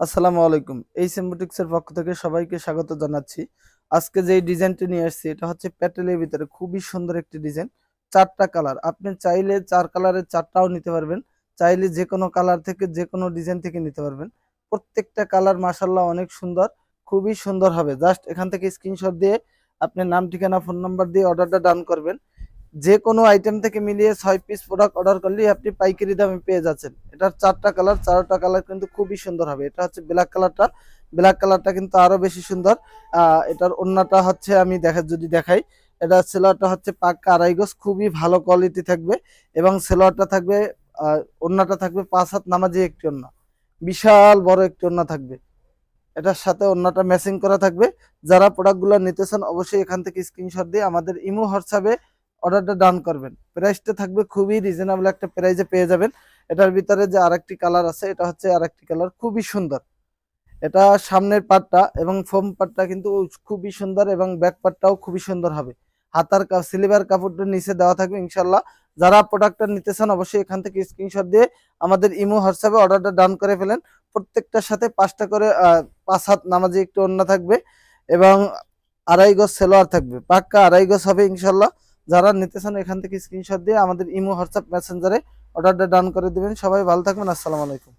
আসসালামু আলাইকুম। এই সিম্বোটিক্সের পক্ষ থেকে সবাইকে স্বাগত জানাচ্ছি। আজকে যে ডিজাইনটি নিয়ে আসছি এটা হচ্ছে প্যাটেলের ভিতরে খুবই সুন্দর একটি ডিজাইন। 4টা কালার। আপনি চাইলে 4 কালারের 4টাও নিতে পারবেন। চাইলে যেকোনো কালার থেকে যেকোনো ডিজাইন থেকে নিতে পারবেন। প্রত্যেকটা কালার মাশাআল্লাহ অনেক সুন্দর, খুবই সুন্দর হবে। জাস্ট এখান থেকে স্ক্রিনশট দিয়ে আপনি নাম, ঠিকানা, ফোন নাম্বার দিয়ে অর্ডারটা ডান করবেন। যে কোনো আইটেম থেকে মিলিয়ে 6 পিস প্রোডাক্ট অর্ডার করলেই আপনি পাইকারি দামে পেয়ে যাচ্ছেন। এটার 4টা কালার, 4টা কালার কিন্তু খুবই সুন্দর হবে। এটা হচ্ছে ব্ল্যাক কালারটা কিন্তু আরো বেশি সুন্দর। এটার ওড়নাটা হচ্ছে আমি যদি দেখাই, এটা সেলোয়ারটা হচ্ছে পাক্কা আড়াই গজ, খুবই ভালো কোয়ালিটি থাকবে এবং সেলোয়ারটা থাকবে, ওড়নাটা থাকবে 5 হাত নামাজি একটি ওড়না, বিশাল বড় একটি ওড়না থাকবে। এটার সাথে ওড়নাটা ম্যাচিং করা থাকবে। যারা প্রোডাক্টগুলো নিতে চান অবশ্যই এখান থেকে স্ক্রিনশট দিয়ে আমাদের ইমো হোয়াটসঅ্যাপে অর্ডারটা ডান করবেন। প্রাইসটা থাকবে খুবই রিজনেবল একটা প্রাইসে পেয়ে যাবেন। এটার ভিতরে যে আরেকটি কালার আছে, এটা হচ্ছে আরেকটি কালার, খুবই সুন্দর। এটা সামনের পার্টটা এবং ফোম পার্টটা কিন্তু খুবই সুন্দর এবং ব্যাক পার্টটাও খুবই সুন্দর হবে। হাতার সিলিভার কাপড়টা নিচে দেওয়া থাকবে ইনশাল্লাহ। যারা প্রোডাক্টটা নিতে চান অবশ্যই এখান থেকে স্ক্রিনশট দিয়ে আমাদের ইমো হোয়াটসঅ্যাপে অর্ডারটা ডান করে ফেলেন। প্রত্যেকটার সাথে 5টা করে 5 হাত নামাজি একটু ওড়না থাকবে এবং আড়াই গজ সেলোয়ার থাকবে, পাক্কা আড়াই গজ হবে ইনশাল্লাহ। যারা নিতে চান এখান থেকে স্ক্রিনশট দিয়ে আমাদের ইমো হোয়াটসঅ্যাপ মেসেঞ্জারে অর্ডারটা ডান করে দিবেন। সবাই ভালো থাকবেন। আসসালামু আলাইকুম।